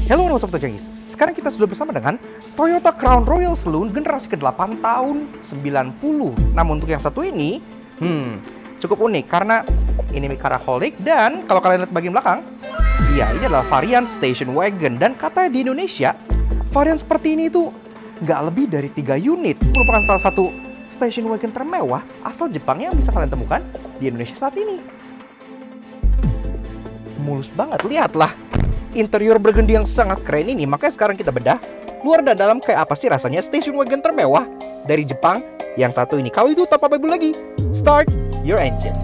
Hello, what's up Tojangis? Sekarang kita sudah bersama dengan Toyota Crown Royal Saloon generasi ke-8 tahun 90. Namun untuk yang satu ini, cukup unik karena ini Caraholic dan kalau kalian lihat bagian belakang, iya ini adalah varian station wagon dan katanya di Indonesia varian seperti ini tuh nggak lebih dari 3 unit. Merupakan salah satu station wagon termewah asal Jepang yang bisa kalian temukan di Indonesia saat ini. Mulus banget, lihatlah. Interior burgundy yang sangat keren ini, makanya sekarang kita bedah luar dan dalam kayak apa sih rasanya station wagon termewah dari Jepang yang satu ini. Kalau itu tak apa dulu lagi, start your engine.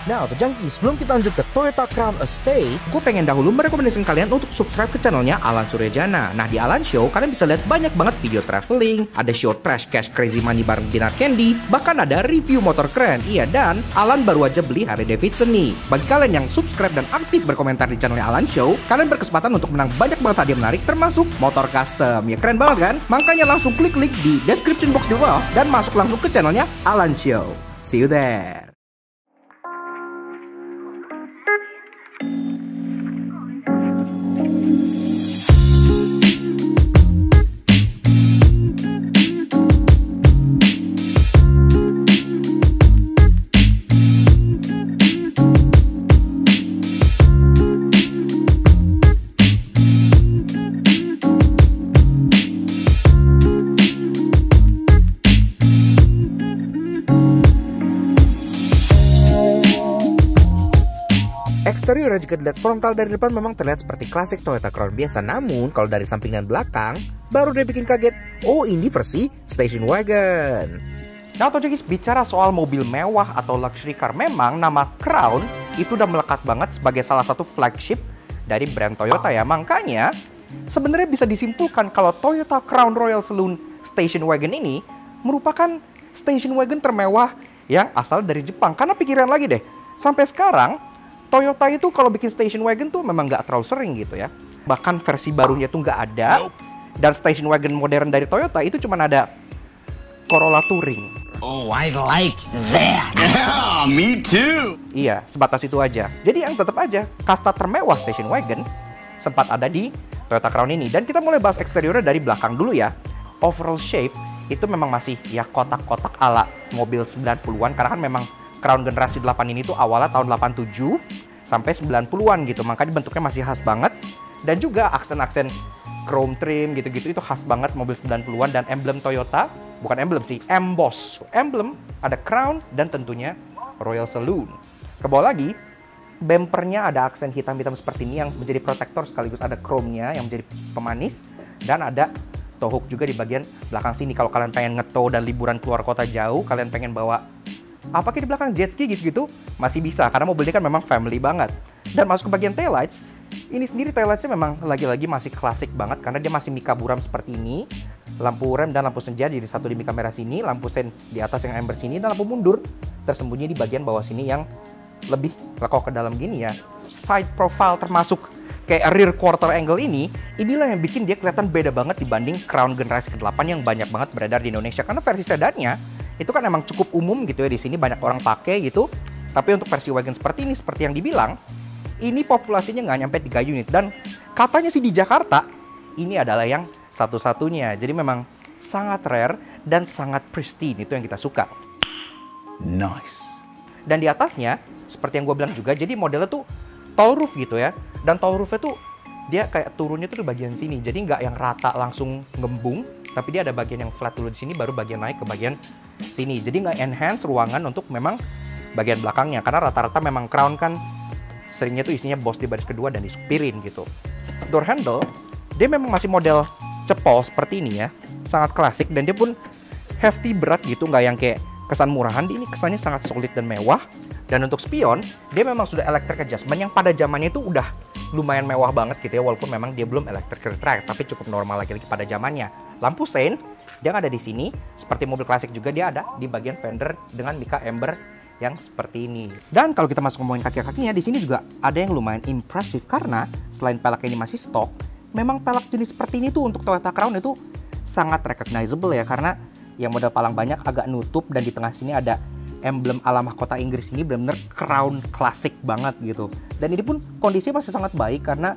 Nah, Tojangki, sebelum kita lanjut ke Toyota Crown Estate, gue pengen dahulu merekomendasikan kalian untuk subscribe ke channelnya Alan Suryajana. Nah, di Alan Show, kalian bisa lihat banyak banget video traveling, ada show Trash Cash Crazy Money bareng Dinar Candy, bahkan ada review motor keren. Iya, dan Alan baru aja beli Harley Davidson nih. Bagi kalian yang subscribe dan aktif berkomentar di channelnya Alan Show, kalian berkesempatan untuk menang banyak banget hadiah menarik, termasuk motor custom. Ya, keren banget kan? Makanya langsung klik link di description box di bawah dan masuk langsung ke channelnya Alan Show. See you there! Eksterior jika dilihat frontal dari depan memang terlihat seperti klasik Toyota Crown biasa. Namun kalau dari samping dan belakang baru dia bikin kaget. Oh, ini versi station wagon. Nah, Tojangis, bicara soal mobil mewah atau luxury car, memang nama Crown itu udah melekat banget sebagai salah satu flagship dari brand Toyota ya. Makanya sebenarnya bisa disimpulkan kalau Toyota Crown Royal Saloon Station Wagon ini merupakan station wagon termewah yang asal dari Jepang. Karena pikiran lagi deh, sampai sekarang Toyota itu kalau bikin station wagon tuh memang nggak terlalu sering gitu ya. Bahkan versi barunya tuh nggak ada. Dan station wagon modern dari Toyota itu cuma ada Corolla Touring. Oh, I like that. Yeah, me too. Iya, sebatas itu aja. Jadi yang tetap aja kasta termewah station wagon sempat ada di Toyota Crown ini. Dan kita mulai bahas eksteriornya dari belakang dulu ya. Overall shape itu memang masih ya kotak-kotak ala mobil 90-an. Karena kan memang Crown generasi 8 ini tuh awalnya tahun 87 sampai 90-an gitu. Makanya bentuknya masih khas banget. Dan juga aksen-aksen chrome trim gitu-gitu itu khas banget mobil 90-an. Dan emblem Toyota, bukan emblem sih, emboss. Emblem ada Crown dan tentunya Royal Saloon. Ke bawah lagi, bumpernya ada aksen hitam-hitam seperti ini yang menjadi protektor sekaligus ada chrome-nya yang menjadi pemanis. Dan ada tow hook juga di bagian belakang sini. Kalau kalian pengen nge-tow dan liburan keluar kota jauh, kalian pengen bawa apakah di belakang jet ski gitu-gitu, masih bisa karena mobilnya kan memang family banget. Dan masuk ke bagian taillights, ini sendiri taillightsnya memang lagi-lagi masih klasik banget karena dia masih Mica buram seperti ini. Lampu rem dan lampu senja jadi satu di Mica merah sini, lampu sen di atas yang ember sini, dan lampu mundur tersembunyi di bagian bawah sini yang lebih lekok ke dalam gini ya. Side profile termasuk kayak rear quarter angle ini, inilah yang bikin dia kelihatan beda banget dibanding Crown generasi ke-8 yang banyak banget beredar di Indonesia. Karena versi sedannya itu kan emang cukup umum gitu ya, di sini banyak orang pakai gitu. Tapi untuk versi wagon seperti ini, seperti yang dibilang, ini populasinya nggak nyampe 3 unit. Dan katanya sih di Jakarta, ini adalah yang satu-satunya. Jadi memang sangat rare dan sangat pristine, itu yang kita suka. Nice. Dan di atasnya, seperti yang gue bilang juga, jadi modelnya tuh tall roof gitu ya. Dan tall roofnya tuh, dia kayak turunnya tuh di bagian sini. Jadi nggak yang rata langsung ngembung, tapi dia ada bagian yang flat dulu di sini, baru bagian naik ke bagian sini. Jadi nggak enhance ruangan untuk memang bagian belakangnya. Karena rata-rata memang Crown kan seringnya tuh isinya bos di baris kedua dan disupirin gitu. Door handle, dia memang masih model cepol seperti ini ya. Sangat klasik dan dia pun hefty, berat gitu. Nggak yang kayak kesan murahan. Ini kesannya sangat solid dan mewah. Dan untuk spion, dia memang sudah electric adjustment yang pada zamannya itu udah lumayan mewah banget gitu ya. Walaupun memang dia belum electric retract, tapi cukup normal lagi pada zamannya. Lampu sein, dia ada di sini. Seperti mobil klasik juga dia ada di bagian fender dengan Mica ember yang seperti ini. Dan kalau kita masuk ngomongin kaki-kakinya, di sini juga ada yang lumayan impresif karena selain pelek ini masih stok, memang pelek jenis seperti ini tuh untuk Toyota Crown itu sangat recognizable ya, karena yang model palang banyak agak nutup, dan di tengah sini ada emblem ala mahkota Inggris. Ini benar-benar crown klasik banget gitu. Dan ini pun kondisinya masih sangat baik karena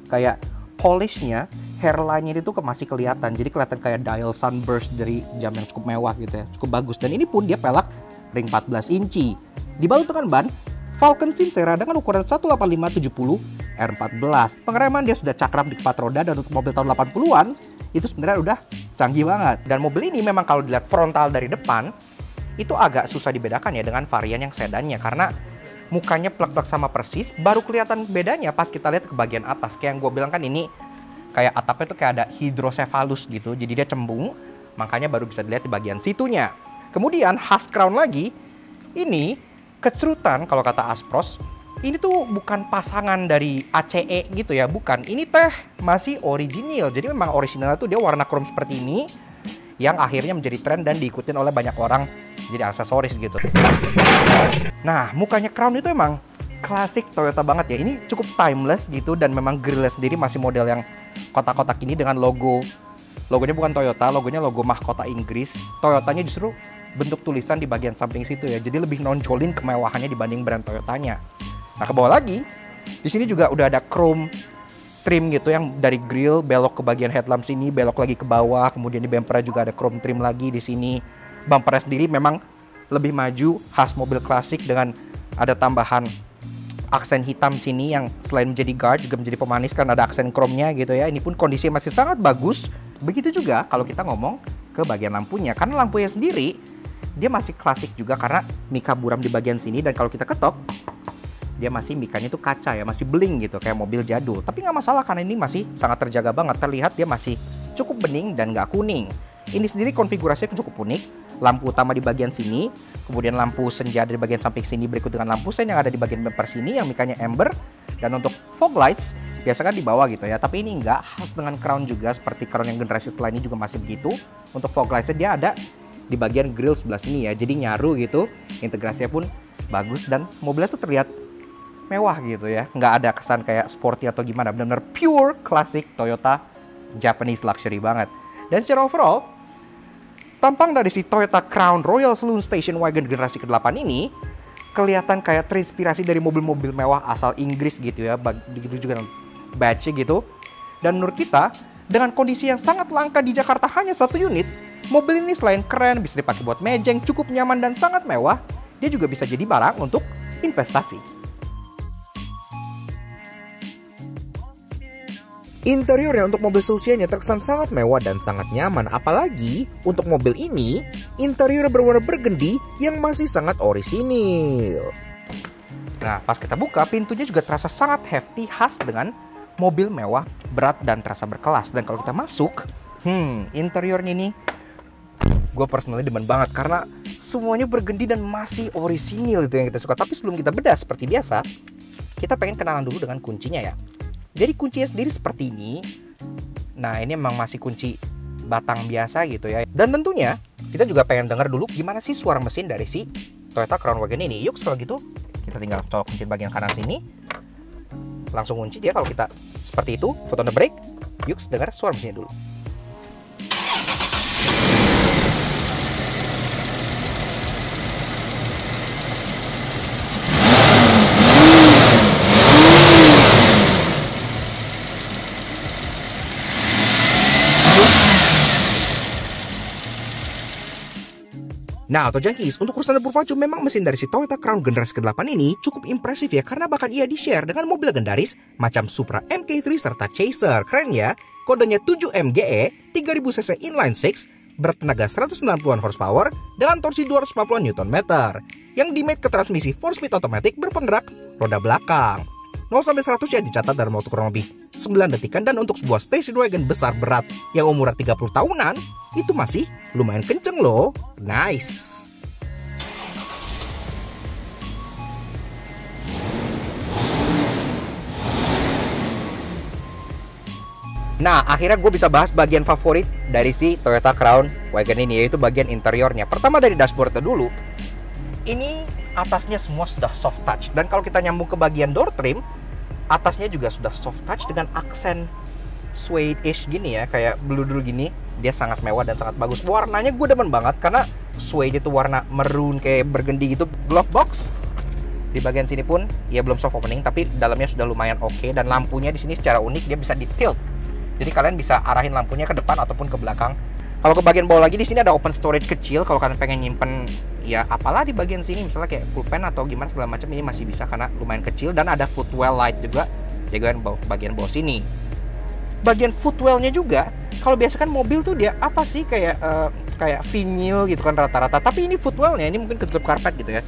kayak polishnya, hairline-nya itu masih kelihatan. Jadi kelihatan kayak dial sunburst dari jam yang cukup mewah gitu ya, cukup bagus. Dan ini pun dia pelak ring 14 inci. Dibalut dengan ban Falcon Sincera dengan ukuran 185/70 R14. Pengereman dia sudah cakram di 4 roda, dan untuk mobil tahun 80-an itu sebenarnya udah canggih banget. Dan mobil ini memang kalau dilihat frontal dari depan itu agak susah dibedakan ya dengan varian yang sedannya, karena mukanya plek-plek sama persis. Baru kelihatan bedanya pas kita lihat ke bagian atas. Kayak yang gue bilang kan, ini kayak atapnya tuh kayak ada hidrosefalus gitu, jadi dia cembung, makanya baru bisa dilihat di bagian situnya. Kemudian khas crown lagi, ini kecerutan kalau kata Aspros, ini tuh bukan pasangan dari ACE gitu ya, bukan. Ini teh masih original. Jadi memang original tuh dia warna chrome seperti ini, yang akhirnya menjadi tren dan diikutin oleh banyak orang jadi aksesoris gitu. Nah, mukanya crown itu emang klasik Toyota banget ya. Ini cukup timeless gitu, dan memang grillnya sendiri masih model yang kotak-kotak ini dengan logonya bukan Toyota, logonya logo mahkota Inggris. Toyotanya justru bentuk tulisan di bagian samping situ ya, jadi lebih nonjolin kemewahannya dibanding brand Toyotanya. Nah, ke bawah lagi, di sini juga udah ada chrome trim gitu, yang dari grill belok ke bagian headlamp sini, belok lagi ke bawah. Kemudian di bumpernya juga ada chrome trim lagi di sini. Bumpernya sendiri memang lebih maju, khas mobil klasik, dengan ada tambahan aksen hitam sini yang selain menjadi guard juga menjadi pemanis kan ada aksen chrome-nya gitu ya. Ini pun kondisinya masih sangat bagus. Begitu juga kalau kita ngomong ke bagian lampunya, karena lampunya sendiri dia masih klasik juga karena mika buram di bagian sini, dan kalau kita ketok dia masih mikanya itu kaca ya, masih bling gitu kayak mobil jadul. Tapi nggak masalah karena ini masih sangat terjaga banget. Terlihat dia masih cukup bening dan nggak kuning. Ini sendiri konfigurasinya cukup unik. Lampu utama di bagian sini, kemudian lampu senja di bagian samping sini, berikut dengan lampu sen yang ada di bagian bumper sini yang mikanya amber. Dan untuk fog lights biasa kan di bawah gitu ya, tapi ini nggak, khas dengan crown juga seperti crown yang generasi setelah ini juga masih begitu. Untuk fog lightsnya dia ada di bagian grill sebelah sini ya, jadi nyaru gitu. Integrasinya pun bagus dan mobilnya tuh terlihat mewah gitu ya, nggak ada kesan kayak sporty atau gimana, benar-benar pure klasik Toyota Japanese luxury banget. Dan secara overall, tampang dari si Toyota Crown Royal Saloon Station Wagon generasi ke-8 ini kelihatan kayak terinspirasi dari mobil-mobil mewah asal Inggris gitu ya, begitu juga dengan badge gitu. Dan menurut kita, dengan kondisi yang sangat langka di Jakarta hanya 1 unit, mobil ini selain keren, bisa dipakai buat mejeng, cukup nyaman dan sangat mewah, dia juga bisa jadi barang untuk investasi. Interiornya untuk mobil seusianya terkesan sangat mewah dan sangat nyaman. Apalagi untuk mobil ini, interior berwarna burgundy yang masih sangat orisinil. Nah, pas kita buka, pintunya juga terasa sangat hefty, khas dengan mobil mewah, berat dan terasa berkelas. Dan kalau kita masuk, interiornya ini gue personally demen banget karena semuanya burgundy dan masih orisinil itu yang kita suka. Tapi sebelum kita bedah seperti biasa, kita pengen kenalan dulu dengan kuncinya ya. Jadi kuncinya sendiri seperti ini. Nah, ini memang masih kunci batang biasa gitu ya. Dan tentunya kita juga pengen denger dulu gimana sih suara mesin dari si Toyota Crown Wagon ini. Yuk, kalau gitu kita tinggal colok kunci bagian kanan sini, langsung kunci dia. Kalau kita seperti itu, foot on the brake. Yuk dengar suara mesinnya dulu. Nah, atau Junkies, untuk urusan dapur pacu memang mesin dari si Toyota Crown generasi ke-8 ini cukup impresif ya, karena bahkan ia di-share dengan mobil legendaris macam Supra MK3 serta Chaser. Keren ya, kodenya 7MGE, 3000cc inline 6, bertenaga 190-an horsepower dengan torsi 240 Nm, yang dimate ke transmisi 4-speed automatic berpenggerak roda belakang. 0-100 ya dicatat dalam waktu kurang lebih 9 detikan, dan untuk sebuah station wagon besar berat yang umurnya 30 tahunan, itu masih lumayan kenceng loh. Nice. Nah, akhirnya gue bisa bahas bagian favorit dari si Toyota Crown Wagon ini, yaitu bagian interiornya. Pertama dari dashboardnya dulu. Ini atasnya semua sudah soft touch, dan kalau kita nyambung ke bagian door trim, atasnya juga sudah soft touch dengan aksen suede-ish gini ya, kayak bludur gini. dia sangat mewah dan sangat bagus. Warnanya gue demen banget karena suede itu warna maroon kayak burgundy gitu. Glove box di bagian sini pun ya belum soft opening, tapi dalamnya sudah lumayan oke. Dan lampunya di sini secara unik dia bisa di tilt. Jadi kalian bisa arahin lampunya ke depan ataupun ke belakang. Kalau ke bagian bawah lagi di sini ada open storage kecil kalau kalian pengen nyimpen ya apalah di bagian sini, misalnya kayak pulpen atau gimana segala macam, ini masih bisa karena lumayan kecil. Dan ada footwell light juga di bagian bawah sini. Bagian footwellnya juga, kalau biasa kan mobil tuh dia apa sih kayak vinyl gitu kan rata-rata, tapi ini footwellnya ini mungkin ketutup karpet gitu ya.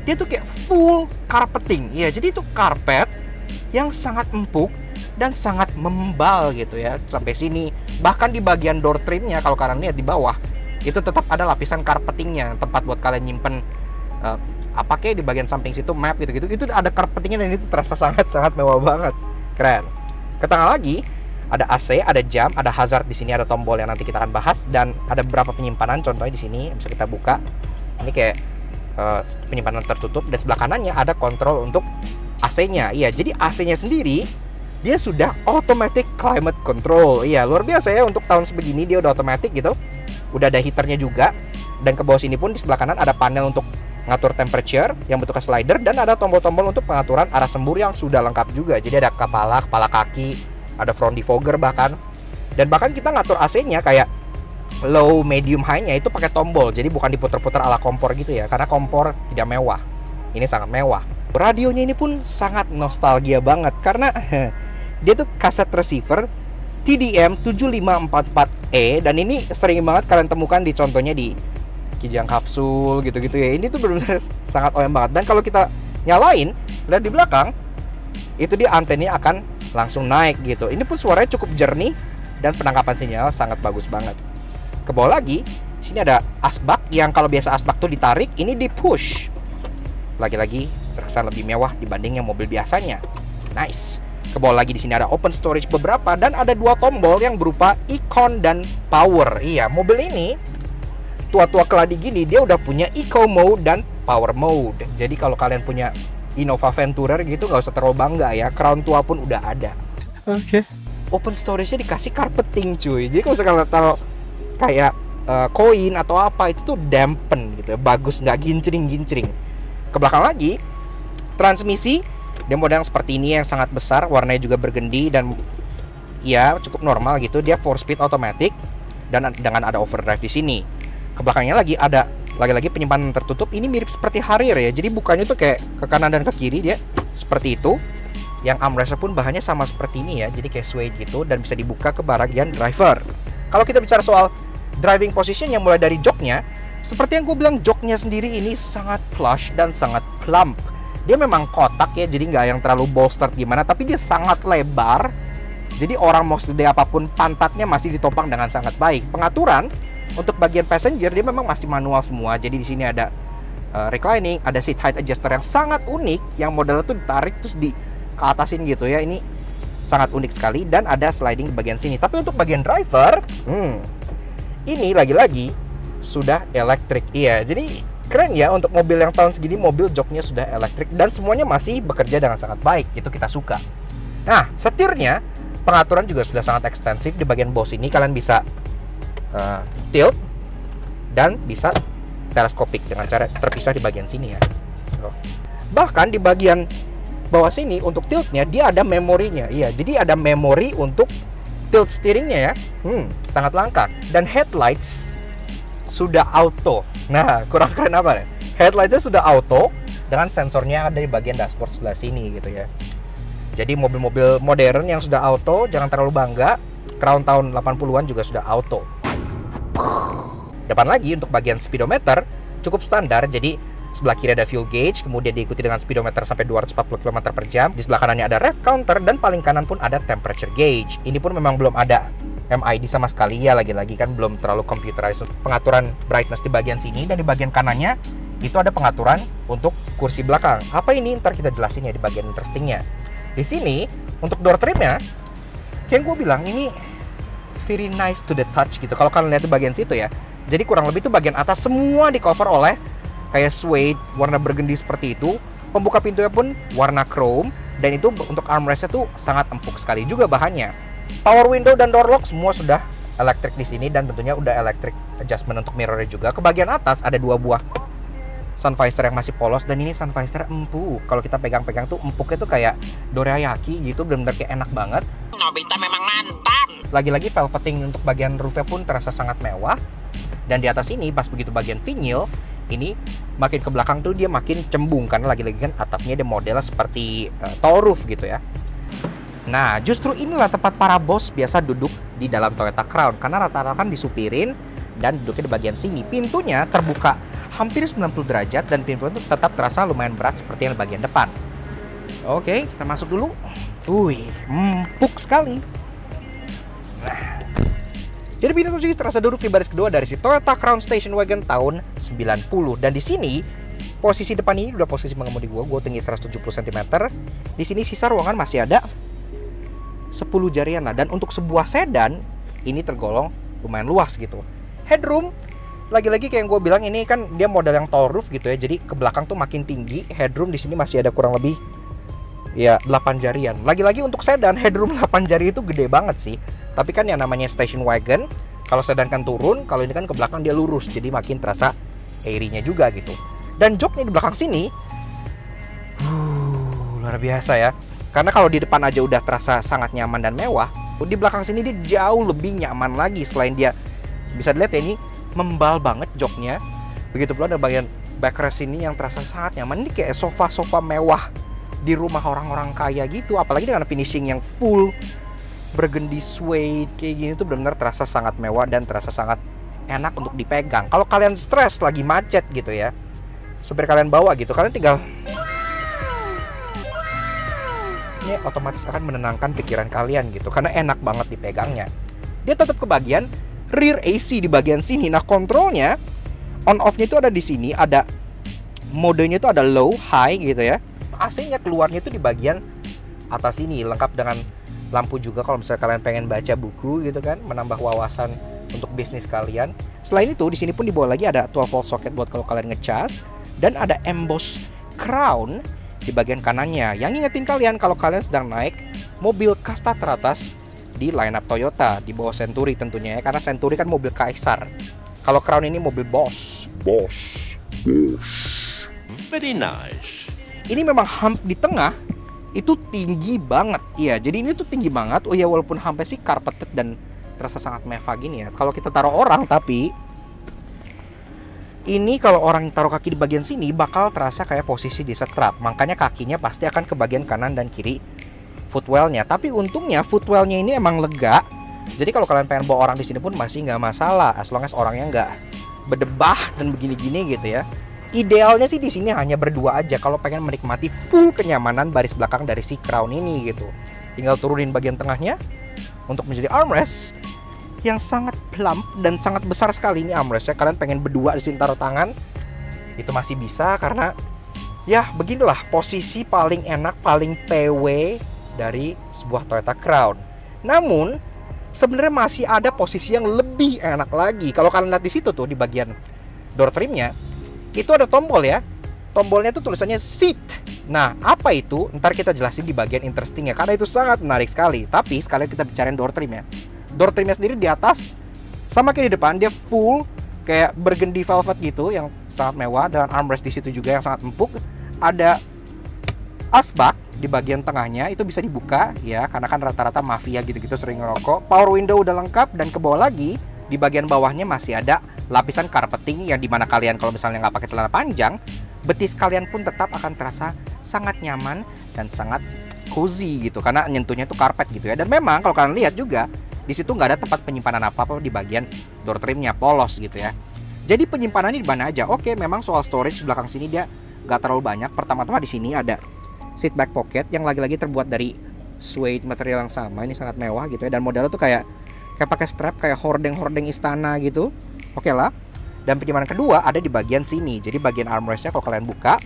Dia tuh kayak full carpeting. Ya, jadi itu karpet yang sangat empuk dan sangat membal gitu ya sampai sini. Bahkan di bagian door trimnya kalau kalian lihat di bawah itu tetap ada lapisan carpetingnya, tempat buat kalian nyimpen apa kayak di bagian samping situ map gitu-gitu. Itu ada carpetingnya dan itu terasa sangat-sangat mewah banget. Keren. Ke tengah lagi ada AC, ada jam, ada hazard di sini, ada tombol yang nanti kita akan bahas, dan ada beberapa penyimpanan. Contohnya di sini bisa kita buka. Ini kayak penyimpanan tertutup, dan sebelah kanannya ada kontrol untuk AC-nya. Iya, jadi AC-nya sendiri dia sudah automatic climate control. Iya, luar biasa ya untuk tahun sebegini dia udah otomatis gitu. Udah ada heaternya juga. Dan ke bawah sini pun di sebelah kanan ada panel untuk ngatur temperature yang bentuknya slider, dan ada tombol-tombol untuk pengaturan arah sembur yang sudah lengkap juga. Jadi ada kepala kaki, ada front defogger bahkan. Dan bahkan kita ngatur AC-nya kayak low, medium, high-nya itu pakai tombol. Jadi bukan diputer-puter ala kompor gitu ya, karena kompor tidak mewah. Ini sangat mewah. Radionya ini pun sangat nostalgia banget karena dia tuh kaset receiver TDM 7544E, dan ini sering banget kalian temukan di contohnya di Kijang Kapsul gitu-gitu ya. Ini tuh benar-benar sangat OM banget. Dan kalau kita nyalain, lihat di belakang, itu dia antennya akan langsung naik gitu. Ini pun suaranya cukup jernih dan penangkapan sinyal sangat bagus banget. Ke bawah lagi, sini ada asbak yang kalau biasa asbak tuh ditarik, ini di push. Lagi-lagi terkesan lebih mewah dibanding yang mobil biasanya. Nice. Ke bawah lagi di sini ada open storage beberapa, dan ada dua tombol yang berupa icon dan power. Iya, mobil ini tua-tua keladi gini dia udah punya eco mode dan power mode. Jadi kalau kalian punya Innova Venturer gitu nggak usah terlalu bangga ya, crown tua pun udah ada. Oke. Open storage-nya dikasih carpeting cuy. Jadi kalau misalkan taruh kayak koin atau apa itu tuh dampen gitu, bagus, nggak gincring-gincring. Ke belakang lagi transmisi dia model yang seperti ini yang sangat besar, warnanya juga burgundy dan ya cukup normal gitu. Dia 4-speed automatic dan dengan ada overdrive di sini. Ke belakangnya lagi ada lagi-lagi penyimpanan tertutup. Ini mirip seperti Harrier ya. Jadi bukanya tuh kayak ke kanan dan ke kiri dia seperti itu. Yang armrestnya pun bahannya sama seperti ini ya. Jadi kayak suede gitu dan bisa dibuka ke bagian driver. Kalau kita bicara soal driving position yang mulai dari joknya, seperti yang gue bilang, joknya sendiri ini sangat plush dan sangat plump. Dia memang kotak ya, jadi nggak yang terlalu bolstered gimana, tapi dia sangat lebar. Jadi orang mau segede apapun pantatnya masih ditopang dengan sangat baik. Pengaturan untuk bagian passenger dia memang masih manual semua. Jadi di sini ada reclining, ada seat height adjuster yang sangat unik, yang modelnya tuh ditarik terus di ke atasin gitu ya. Ini sangat unik sekali, dan ada sliding di bagian sini. Tapi untuk bagian driver, ini lagi-lagi sudah elektrik. Iya, jadi keren ya untuk mobil yang tahun segini, mobil joknya sudah elektrik dan semuanya masih bekerja dengan sangat baik. Itu kita suka. Nah, setirnya pengaturan juga sudah sangat ekstensif. Di bagian bawah ini kalian bisa tilt dan bisa teleskopik dengan cara terpisah di bagian sini ya. Bahkan di bagian bawah sini untuk tiltnya dia ada memorinya. Iya, jadi ada memori untuk tilt steeringnya ya. Sangat langka. Dan headlights sudah auto. Nah, kurang keren apa nih? Headlightsnya sudah auto dengan sensornya ada di bagian dashboard sebelah sini gitu ya. Jadi mobil-mobil modern yang sudah auto jangan terlalu bangga. Crown tahun 80-an juga sudah auto. Depan lagi untuk bagian speedometer cukup standar. Jadi sebelah kiri ada fuel gauge, kemudian diikuti dengan speedometer sampai 240 km per jam. Di sebelah kanannya ada rev counter, dan paling kanan pun ada temperature gauge. Ini pun memang belum ada MID sama sekali ya, lagi-lagi kan belum terlalu computerized. Pengaturan brightness di bagian sini, dan di bagian kanannya itu ada pengaturan untuk kursi belakang. Apa ini? Ntar kita jelasin ya di bagian interestingnya. Di sini untuk door trimnya, kayak gue bilang ini very nice to the touch gitu. Kalau kalian lihat di bagian situ ya, jadi kurang lebih tuh bagian atas semua di cover oleh kayak suede warna burgundy seperti itu. Pembuka pintunya pun warna chrome, dan itu untuk armrestnya tuh sangat empuk sekali juga bahannya. Power window dan door lock semua sudah elektrik di sini dan tentunya udah electric adjustment untuk mirrornya juga. Ke bagian atas ada 2 buah sun visor yang masih polos dan ini sun visor empuk. Kalau kita pegang-pegang tuh empuknya tuh kayak dorayaki gitu, benar-benar kayak enak banget. Nobita memang mantan. Lagi-lagi velveting untuk bagian roofnya pun terasa sangat mewah. Dan di atas ini pas begitu bagian vinyl ini makin ke belakang tuh dia makin cembung karena lagi-lagi kan atapnya dia modelnya seperti tall roof gitu ya. Nah, justru inilah tempat para bos biasa duduk di dalam Toyota Crown karena rata-rata kan disupirin dan duduknya di bagian sini. Pintunya terbuka hampir 90 derajat dan pintu itu tetap terasa lumayan berat seperti yang di bagian depan. Oke, kita masuk dulu. Wih, empuk sekali. Nah, jadi pintu kunci terasa duduk di baris kedua dari si Toyota Crown Station Wagon tahun 90. Dan di sini posisi depan ini udah posisi mengemudi gua tinggi 170 cm. Di sini sisa ruangan masih ada 10 jarian lah, dan untuk sebuah sedan ini tergolong lumayan luas gitu. Headroom lagi-lagi kayak yang gue bilang ini kan dia model yang tall roof gitu ya, jadi ke belakang tuh makin tinggi. Headroom di sini masih ada kurang lebih ya 8 jarian. Lagi-lagi untuk sedan headroom 8 jari itu gede banget sih. Tapi kan yang namanya station wagon, kalau sedan kan turun, kalau ini kan ke belakang dia lurus, jadi makin terasa airy-nya juga gitu. Dan joknya di belakang sini luar biasa ya. Karena kalau di depan aja udah terasa sangat nyaman dan mewah, di belakang sini dia jauh lebih nyaman lagi. Selain dia bisa dilihat ya, ini membal banget joknya. Begitu pula ada bagian backrest ini yang terasa sangat nyaman. Ini kayak sofa-sofa mewah di rumah orang-orang kaya gitu. Apalagi dengan finishing yang full burgundy suede kayak gini tuh benar-benar terasa sangat mewah dan terasa sangat enak untuk dipegang. Kalau kalian stres lagi macet gitu ya, supir kalian bawa gitu, kalian tinggal ini otomatis akan menenangkan pikiran kalian gitu karena enak banget dipegangnya. Dia tetap ke bagian rear AC di bagian sini. Nah, kontrolnya on off-nya itu ada di sini, ada modenya itu ada low, high gitu ya. AC-nya keluarnya itu di bagian atas ini, lengkap dengan lampu juga kalau misalnya kalian pengen baca buku gitu kan, menambah wawasan untuk bisnis kalian. Selain itu di sini pun dibawa lagi ada 12 volt socket buat kalau kalian ngecas, dan ada emboss crown di bagian kanannya yang ngingetin kalian kalau kalian sedang naik mobil kasta teratas di lineup Toyota di bawah Century tentunya ya, karena Century kan mobil kaisar. Kalau Crown ini mobil boss. Very nice. Ini memang hump di tengah itu tinggi banget. Iya, jadi ini tuh tinggi banget. Oh ya, walaupun humpnya sih carpeted dan terasa sangat mewah gini ya. Kalau kita taruh orang, tapi ini kalau orang taruh kaki di bagian sini bakal terasa kayak posisi di strap. Makanya kakinya pasti akan ke bagian kanan dan kiri footwellnya. Tapi untungnya footwellnya ini emang lega. Jadi kalau kalian pengen bawa orang di sini pun masih nggak masalah, as long as orangnya nggak berdebah dan begini-gini gitu ya. Idealnya sih di sini hanya berdua aja kalau pengen menikmati full kenyamanan baris belakang dari si Crown ini gitu. Tinggal turunin bagian tengahnya untuk menjadi armrest yang sangat plump dan sangat besar sekali ini armrestnya. Kalian pengen berdua di sini taruh tangan itu masih bisa, karena ya beginilah posisi paling enak, paling PW dari sebuah Toyota Crown. Namun sebenarnya masih ada posisi yang lebih enak lagi. Kalau kalian lihat di situ tuh di bagian door trimnya itu ada tombol ya. Tombolnya tuh tulisannya seat. Nah, apa itu? Ntar kita jelasin di bagian interesting ya, karena itu sangat menarik sekali. Tapi sekalian kita bicarain door trim ya. Door trimnya sendiri di atas sama kayak di depan, dia full kayak burgundy velvet gitu yang sangat mewah, dengan armrest di situ juga yang sangat empuk. Ada asbak di bagian tengahnya itu bisa dibuka ya, karena kan rata-rata mafia gitu-gitu sering ngerokok. Power window udah lengkap, dan ke bawah lagi di bagian bawahnya masih ada lapisan carpeting yang dimana kalian kalau misalnya nggak pakai celana panjang, betis kalian pun tetap akan terasa sangat nyaman dan sangat cozy gitu karena nyentuhnya itu karpet gitu ya. Dan memang kalau kalian lihat juga di situ nggak ada tempat penyimpanan apa-apa di bagian door trimnya, polos gitu ya. Jadi penyimpanannya di mana aja? Oke, memang soal storage di belakang sini dia nggak terlalu banyak. Pertama-tama di sini ada seat back pocket yang lagi-lagi terbuat dari suede material yang sama. Ini sangat mewah gitu ya, dan modelnya tuh kayak pakai strap, kayak hordeng istana gitu. Oke lah. Dan penyimpanan kedua ada di bagian sini. Jadi bagian armrestnya kalau kalian buka,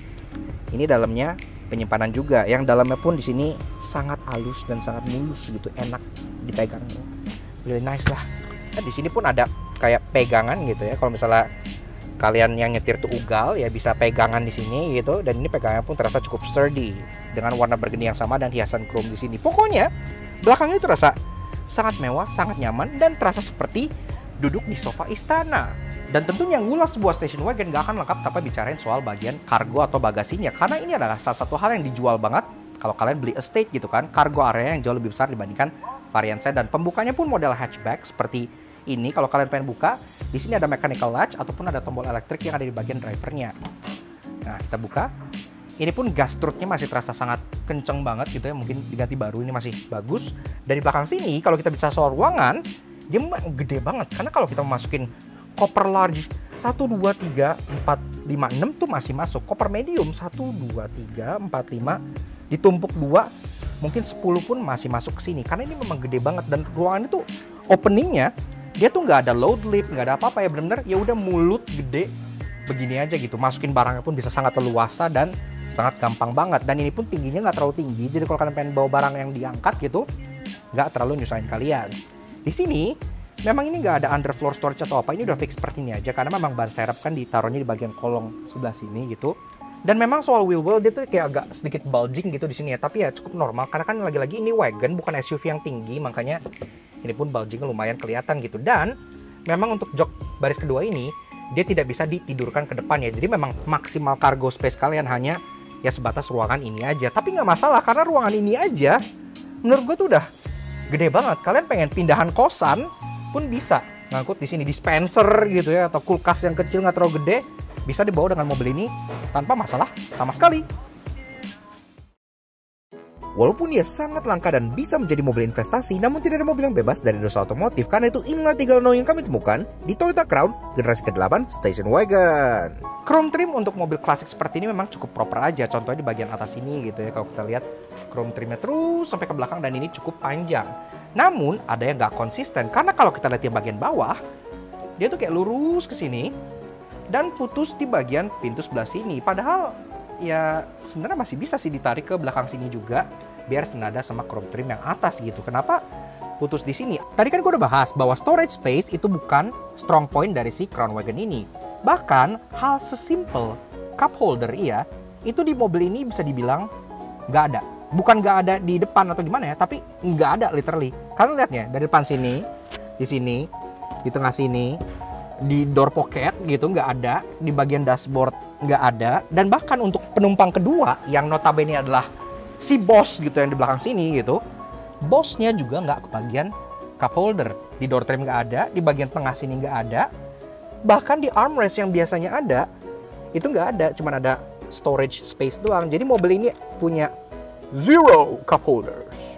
ini dalamnya penyimpanan juga. Yang dalamnya pun di sini sangat halus dan sangat mulus gitu, enak dipegang. Really nice lah. Nah, di sini pun ada kayak pegangan gitu ya. Kalau misalnya kalian yang nyetir tuh ugal ya, bisa pegangan di sini gitu. Dan ini pegangannya pun terasa cukup sturdy dengan warna burgundy yang sama dan hiasan chrome di sini. Pokoknya belakangnya itu rasa sangat mewah, sangat nyaman, dan terasa seperti duduk di sofa istana. Dan tentunya ngulas sebuah station wagon gak akan lengkap tanpa bicarain soal bagian kargo atau bagasinya. Karena ini adalah salah satu hal yang dijual banget kalau kalian beli estate gitu kan. Kargo area yang jauh lebih besar dibandingkan varian sedan. Pembukanya pun model hatchback seperti ini. Kalau kalian pengen buka, di sini ada mechanical latch ataupun ada tombol elektrik yang ada di bagian drivernya. Nah, kita buka. Ini pun gas strutnya masih terasa sangat kenceng banget gitu ya. Mungkin diganti baru, ini masih bagus. Dari belakang sini, kalau kita bicara soal ruangan, dia memang gede banget. Karena kalau kita masukin koper large 1, 2, 3, 4, 5, 6 tuh masih masuk. Koper medium 1, 2, 3, 4, 5 ditumpuk 2, mungkin 10 pun masih masuk ke sini. Karena ini memang gede banget. Dan ruangan itu openingnya, dia tuh nggak ada load lip, nggak ada apa-apa ya. Bener-bener ya udah mulut gede begini aja gitu. Masukin barangnya pun bisa sangat leluasa dan sangat gampang banget. Dan ini pun tingginya nggak terlalu tinggi, jadi kalau kalian pengen bawa barang yang diangkat gitu, nggak terlalu nyusahin kalian. Di sini memang ini nggak ada underfloor storage atau apa, ini udah fix seperti ini aja karena memang ban serep kan ditaruhnya di bagian kolong sebelah sini gitu. Dan memang soal wheel well dia tuh kayak agak sedikit bulging gitu di sini ya, tapi ya cukup normal karena kan lagi-lagi ini wagon bukan SUV yang tinggi, makanya ini pun bulgingnya lumayan kelihatan gitu. Dan memang untuk jok baris kedua ini dia tidak bisa ditidurkan ke depan ya, jadi memang maksimal cargo space kalian hanya ya sebatas ruangan ini aja. Tapi nggak masalah karena ruangan ini aja menurut gue tuh udah gede banget. Kalian pengen pindahan kosan pun bisa ngangkut di sini, dispenser gitu ya, atau kulkas yang kecil nggak terlalu gede bisa dibawa dengan mobil ini tanpa masalah sama sekali. Walaupun dia sangat langka dan bisa menjadi mobil investasi, namun tidak ada mobil yang bebas dari dosa otomotif. Karena itu inilah 3 no yang kami temukan di Toyota Crown generasi ke-8 Station Wagon. Chrome trim untuk mobil klasik seperti ini memang cukup proper aja. Contohnya di bagian atas ini gitu ya. Kalau kita lihat chrome trimnya terus sampai ke belakang dan ini cukup panjang. Namun ada yang nggak konsisten karena kalau kita lihat di bagian bawah, dia tuh kayak lurus ke sini dan putus di bagian pintu sebelah sini. Padahal ya sebenarnya masih bisa sih ditarik ke belakang sini juga biar senada sama chrome trim yang atas gitu. Kenapa putus di sini? Tadi kan gue udah bahas bahwa storage space itu bukan strong point dari si Crown Wagon ini. Bahkan hal sesimpel cup holder itu di mobil ini bisa dibilang nggak ada. Bukan nggak ada di depan atau gimana ya, tapi nggak ada literally. Karena lihatnya dari depan sini, di sini, di tengah sini, di door pocket gitu nggak ada, di bagian dashboard nggak ada, dan bahkan untuk penumpang kedua yang notabene adalah si bos gitu yang di belakang sini gitu, bosnya juga nggak ke bagian cup holder, di door trim nggak ada, di bagian tengah sini nggak ada, bahkan di armrest yang biasanya ada itu nggak ada, cuman ada storage space doang. Jadi mobil ini punya 0 cup holders.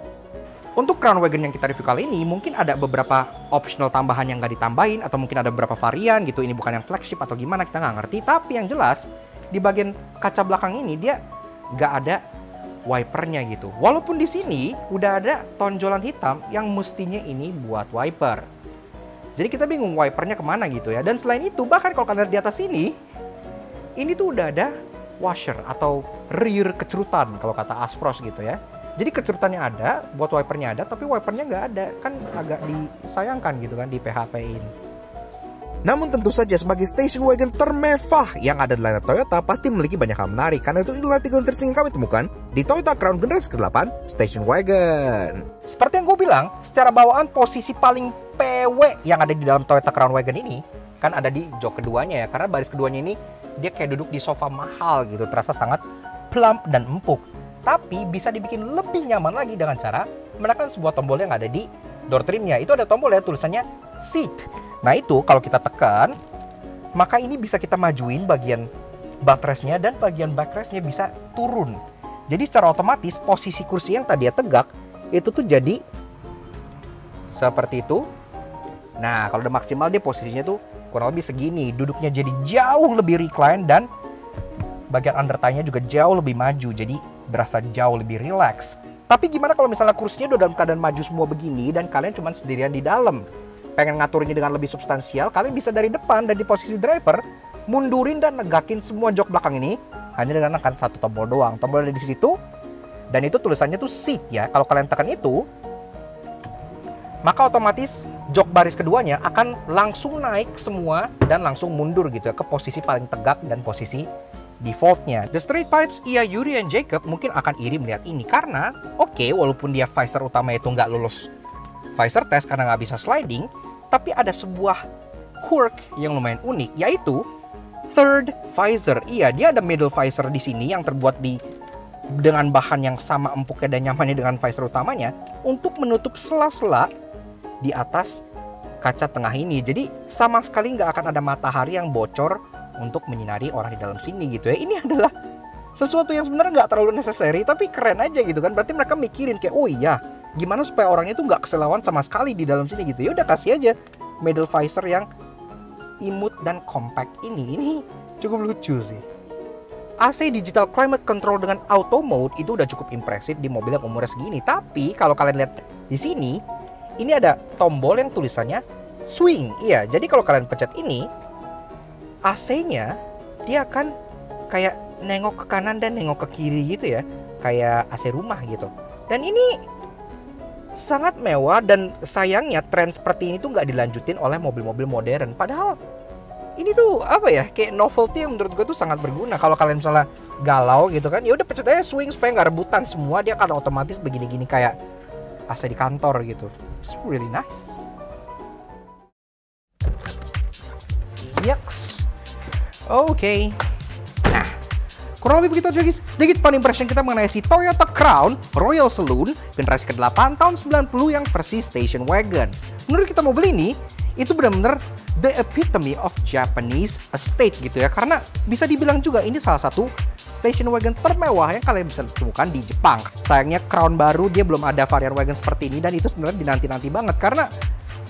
Untuk Crown Wagon yang kita review kali ini, mungkin ada beberapa optional tambahan yang nggak ditambahin, atau mungkin ada beberapa varian gitu. Ini bukan yang flagship atau gimana, kita nggak ngerti. Tapi yang jelas, di bagian kaca belakang ini dia nggak ada wipernya gitu. Walaupun di sini udah ada tonjolan hitam yang mestinya ini buat wiper. Jadi kita bingung wipernya kemana gitu ya. Dan selain itu, bahkan kalau kalian lihat di atas ini tuh udah ada washer atau rear kecerutan kalau kata Aspros gitu ya. Jadi kecerutannya ada, buat wipernya ada, tapi wipernya nggak ada. Kan agak disayangkan gitu kan di PHP-in. Namun tentu saja sebagai station wagon termewah yang ada di lineup Toyota pasti memiliki banyak hal menarik. Karena itu inilah 3 interesting yang kami temukan di Toyota Crown generasi ke-8 Station Wagon. Seperti yang gue bilang, secara bawaan posisi paling PW yang ada di dalam Toyota Crown Wagon ini kan ada di jok keduanya ya. Karena baris keduanya ini dia kayak duduk di sofa mahal gitu, terasa sangat plump dan empuk. Tapi bisa dibikin lebih nyaman lagi dengan cara menekan sebuah tombol yang ada di door trimnya. Itu ada tombol ya, tulisannya seat. Nah itu kalau kita tekan, maka ini bisa kita majuin bagian backrestnya dan bagian backrestnya bisa turun. Jadi secara otomatis posisi kursi yang tadi tegak itu tuh jadi seperti itu. Nah kalau udah maksimal dia posisinya tuh kurang lebih segini. Duduknya jadi jauh lebih recline dan bagian undertie-nya juga jauh lebih maju. Jadi berasa jauh lebih relax. Tapi gimana kalau misalnya kursinya udah dalam keadaan maju semua begini dan kalian cuma sendirian di dalam? Pengen ngaturnya dengan lebih substansial, kalian bisa dari depan dan di posisi driver mundurin dan negakin semua jok belakang ini hanya dengan menekan satu tombol doang. Tombol ada di situ dan itu tulisannya tuh seat ya. Kalau kalian tekan itu, maka otomatis jok baris keduanya akan langsung naik semua dan langsung mundur gitu ya, ke posisi paling tegak dan posisi defaultnya. The Straight Pipes, Yuri dan Jacob mungkin akan iri melihat ini karena oke, walaupun dia visor utama itu nggak lulus visor test karena nggak bisa sliding, tapi ada sebuah quirk yang lumayan unik, yaitu third visor. Iya, dia ada middle visor di sini yang terbuat dengan bahan yang sama empuknya dan nyamannya dengan visor utamanya untuk menutup sela-sela di atas kaca tengah ini. Jadi sama sekali nggak akan ada matahari yang bocor untuk menyinari orang di dalam sini gitu ya. Ini adalah sesuatu yang sebenarnya nggak terlalu necessary, tapi keren aja gitu kan. Berarti mereka mikirin kayak, oh iya, gimana supaya orangnya tuh nggak keselauan sama sekali di dalam sini gitu. Ya udah kasih aja middle visor yang imut dan compact ini. Ini cukup lucu sih. AC digital climate control dengan auto mode itu udah cukup impresif di mobil yang umurnya segini. Tapi kalau kalian lihat di sini, ini ada tombol yang tulisannya swing. Iya, jadi kalau kalian pencet ini, AC-nya dia akan kayak nengok ke kanan dan nengok ke kiri gitu ya. Kayak AC rumah gitu. Dan ini sangat mewah, dan sayangnya tren seperti ini tuh nggak dilanjutin oleh mobil-mobil modern. Padahal ini tuh apa ya, kayak novelty yang menurut gue tuh sangat berguna. Kalau kalian misalnya galau gitu kan, ya udah pencet aja swing supaya nggak rebutan semua, dia akan otomatis begini-gini kayak AC di kantor gitu. It's really nice. Yaks. Oke. Nah, kurang lebih begitu aja guys. Sedikit fun impression kita mengenai si Toyota Crown Royal Saloon generasi ke-8 tahun 90 yang versi station wagon. Menurut kita mobil ini, itu benar-benar the epitome of Japanese estate gitu ya. Karena bisa dibilang juga ini salah satu station wagon termewah yang kalian bisa temukan di Jepang. Sayangnya Crown baru dia belum ada varian wagon seperti ini, dan itu sebenarnya dinanti-nanti banget karena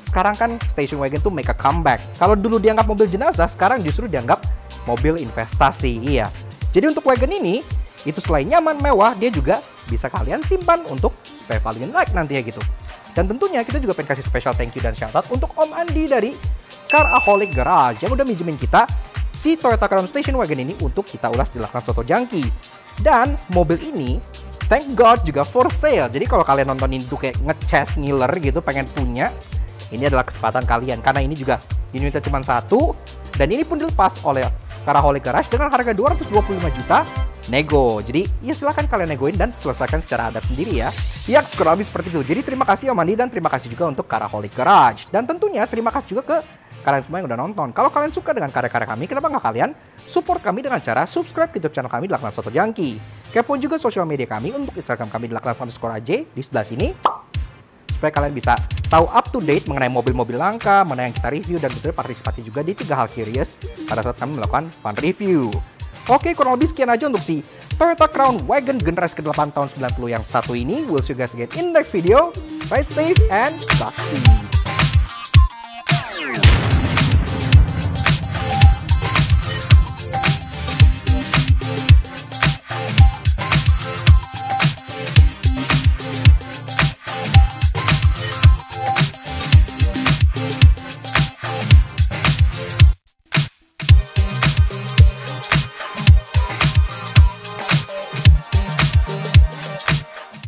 sekarang kan station wagon tuh make a comeback. Kalau dulu dianggap mobil jenazah, sekarang justru dianggap mobil investasi. Iya. Jadi untuk wagon ini, itu selain nyaman, mewah, dia juga bisa kalian simpan untuk supaya value like nanti ya gitu. Dan tentunya kita juga pengen kasih special thank you dan shout out untuk Om Andi dari Caraholic Garage yang udah minjemin kita si Toyota Crown Station Wagon ini untuk kita ulas di Laknat Soto Jangki. Dan mobil ini, thank God, juga for sale. Jadi kalau kalian nonton ini tuh kayak nge-chase ngiler gitu, pengen punya, ini adalah kesempatan kalian. Karena ini juga unitnya cuma satu, dan ini pun dilepas oleh Caraholic Garage dengan harga 225 juta nego. Jadi ya silahkan kalian negoin dan selesaikan secara adat sendiri ya. Ya kurang lebih seperti itu. Jadi terima kasih Om Andi, dan terima kasih juga untuk Caraholic Garage. Dan tentunya terima kasih juga ke kalian semua yang udah nonton. Kalau kalian suka dengan karya-karya kami, kenapa nggak kalian support kami dengan cara subscribe ke YouTube channel kami di Laknat Soto Jangki. Kepoin juga sosial media kami untuk Instagram kami di Laknat_AJ di sebelah sini, supaya kalian bisa tahu up to date mengenai mobil-mobil langka, mana yang kita review, dan betul partisipasi juga di 3 hal curious pada saat kami melakukan fun review. Oke, kurang lebih sekian aja untuk si Toyota Crown Wagon generasi ke-8 tahun 90 yang satu ini. We'll see you guys again in the next video. Ride safe and Bakti.